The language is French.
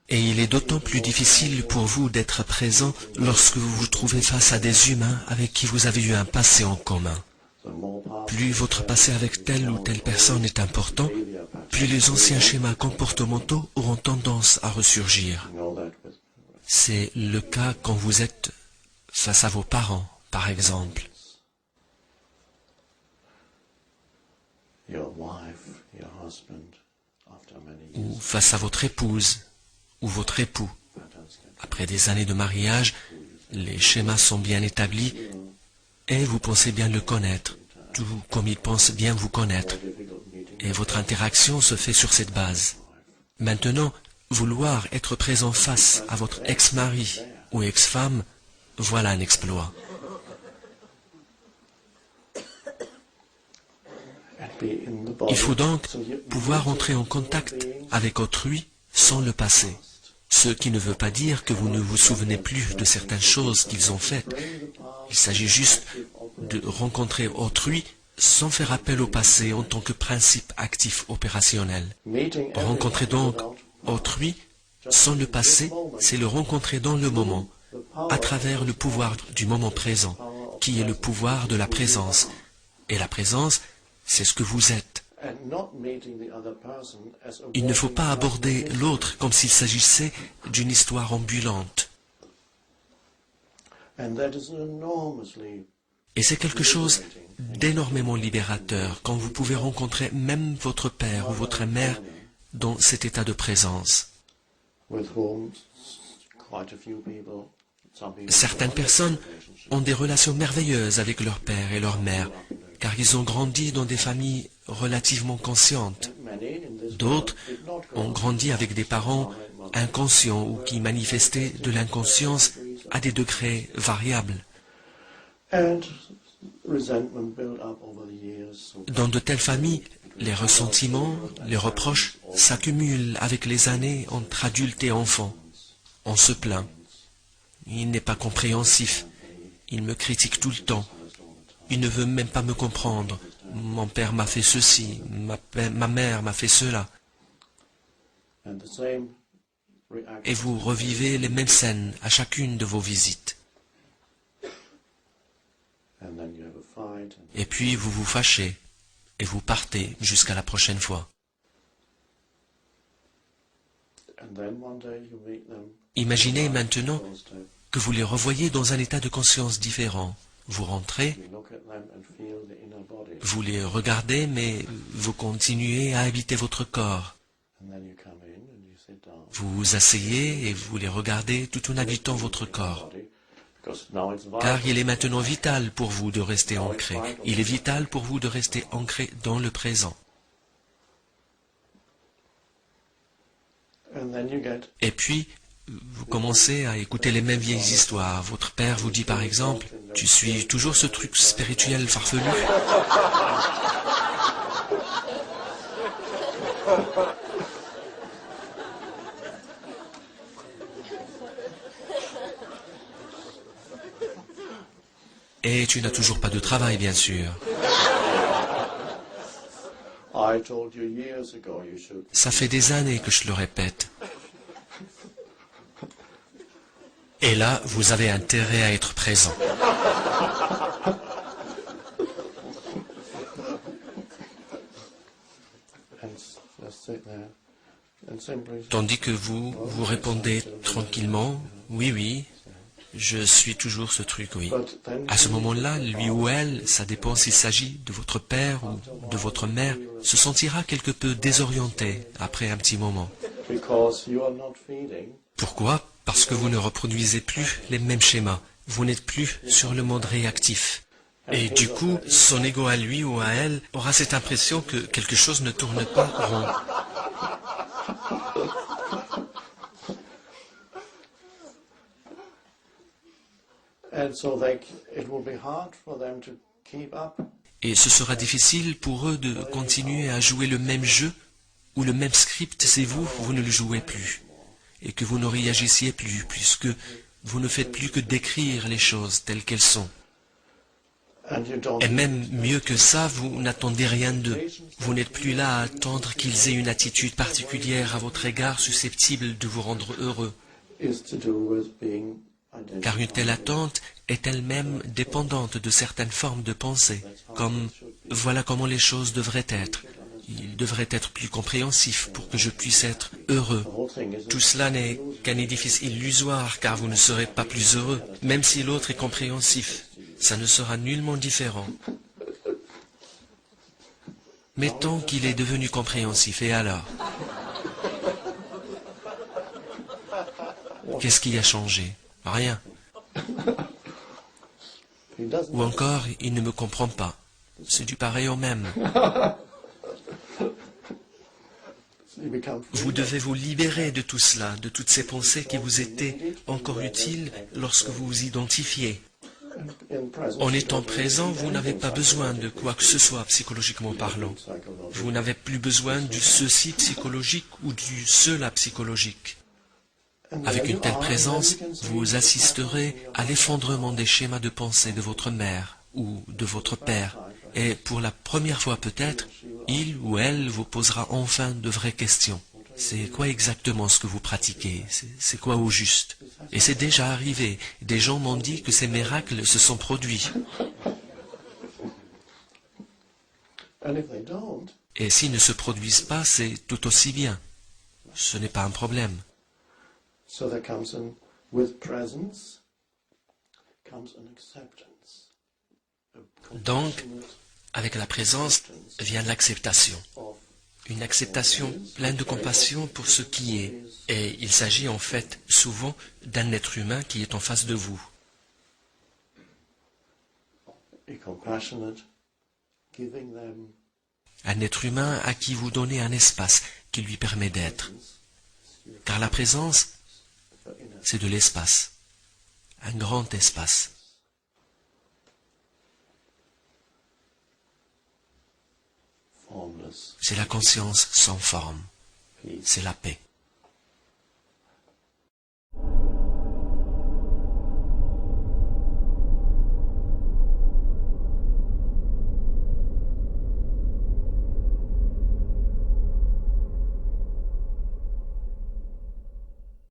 Et il est d'autant plus difficile pour vous d'être présent lorsque vous vous trouvez face à des humains avec qui vous avez eu un passé en commun. Plus votre passé avec telle ou telle personne est important, plus les anciens schémas comportementaux auront tendance à ressurgir. C'est le cas quand vous êtes face à vos parents, par exemple. Ou face à votre épouse ou votre époux. Après des années de mariage, les schémas sont bien établis et vous pensez bien le connaître, tout comme il pense bien vous connaître. Et votre interaction se fait sur cette base. Maintenant, vouloir être présent face à votre ex-mari ou ex-femme, voilà un exploit. Il faut donc pouvoir entrer en contact avec autrui sans le passé. Ce qui ne veut pas dire que vous ne vous souvenez plus de certaines choses qu'ils ont faites. Il s'agit juste de rencontrer autrui sans faire appel au passé en tant que principe actif opérationnel. Rencontrer donc autrui sans le passé, c'est le rencontrer dans le moment, à travers le pouvoir du moment présent, qui est le pouvoir de la présence. Et la présence, c'est ce que vous êtes. Il ne faut pas aborder l'autre comme s'il s'agissait d'une histoire ambulante. Et c'est quelque chose d'énormément libérateur quand vous pouvez rencontrer même votre père ou votre mère dans cet état de présence. Certaines personnes ont des relations merveilleuses avec leur père et leur mère, car ils ont grandi dans des familles relativement conscientes. D'autres ont grandi avec des parents inconscients ou qui manifestaient de l'inconscience à des degrés variables. Dans de telles familles, les ressentiments, les reproches s'accumulent avec les années entre adultes et enfants. On se plaint. Il n'est pas compréhensif. Il me critique tout le temps. Il ne veut même pas me comprendre. Mon père m'a fait ceci, ma mère m'a fait cela. Et vous revivez les mêmes scènes à chacune de vos visites. Et puis vous vous fâchez et vous partez jusqu'à la prochaine fois. Imaginez maintenant que vous les revoyez dans un état de conscience différent. Vous rentrez, vous les regardez, mais vous continuez à habiter votre corps. Vous vous asseyez et vous les regardez tout en habitant votre corps. Car il est maintenant vital pour vous de rester ancré. Il est vital pour vous de rester ancré dans le présent. Et puis, vous commencez à écouter les mêmes vieilles histoires. Votre père vous dit par exemple, « Tu suis toujours ce truc spirituel farfelu ?» Et tu n'as toujours pas de travail, bien sûr. Ça fait des années que je le répète. Et là, vous avez intérêt à être présent. Tandis que vous répondez tranquillement, oui, oui, je suis toujours ce truc, oui. À ce moment-là, lui ou elle, ça dépend s'il s'agit de votre père ou de votre mère, se sentira quelque peu désorienté après un petit moment. Pourquoi ? Parce que vous ne reproduisez plus les mêmes schémas. Vous n'êtes plus sur le mode réactif. Et du coup, son ego à lui ou à elle aura cette impression que quelque chose ne tourne pas rond. Et ce sera difficile pour eux de continuer à jouer le même jeu ou le même script si vous ne le jouez plus. Et que vous ne réagissiez plus, puisque vous ne faites plus que décrire les choses telles qu'elles sont. Et même mieux que ça, vous n'attendez rien d'eux. Vous n'êtes plus là à attendre qu'ils aient une attitude particulière à votre égard susceptible de vous rendre heureux. Car une telle attente est elle-même dépendante de certaines formes de pensée, comme « voilà comment les choses devraient être ». Il devrait être plus compréhensif pour que je puisse être heureux. Tout cela n'est qu'un édifice illusoire, car vous ne serez pas plus heureux. Même si l'autre est compréhensif, ça ne sera nullement différent. Mettons qu'il est devenu compréhensif, et alors? Qu'est-ce qui a changé? Rien. Ou encore, il ne me comprend pas. C'est du pareil au même. Vous devez vous libérer de tout cela, de toutes ces pensées qui vous étaient encore utiles lorsque vous vous identifiez. En étant présent, vous n'avez pas besoin de quoi que ce soit psychologiquement parlant. Vous n'avez plus besoin du ceci psychologique ou du cela psychologique. Avec une telle présence, vous assisterez à l'effondrement des schémas de pensée de votre mère ou de votre père. Et pour la première fois peut-être, il ou elle vous posera enfin de vraies questions. C'est quoi exactement ce que vous pratiquez? C'est quoi au juste? Et c'est déjà arrivé. Des gens m'ont dit que ces miracles se sont produits. Et s'ils ne se produisent pas, c'est tout aussi bien. Ce n'est pas un problème. Donc, avec la présence vient l'acceptation. Une acceptation pleine de compassion pour ce qui est. Et il s'agit en fait souvent d'un être humain qui est en face de vous. Un être humain à qui vous donnez un espace qui lui permet d'être. Car la présence, c'est de l'espace. Un grand espace. C'est la conscience sans forme. C'est la paix.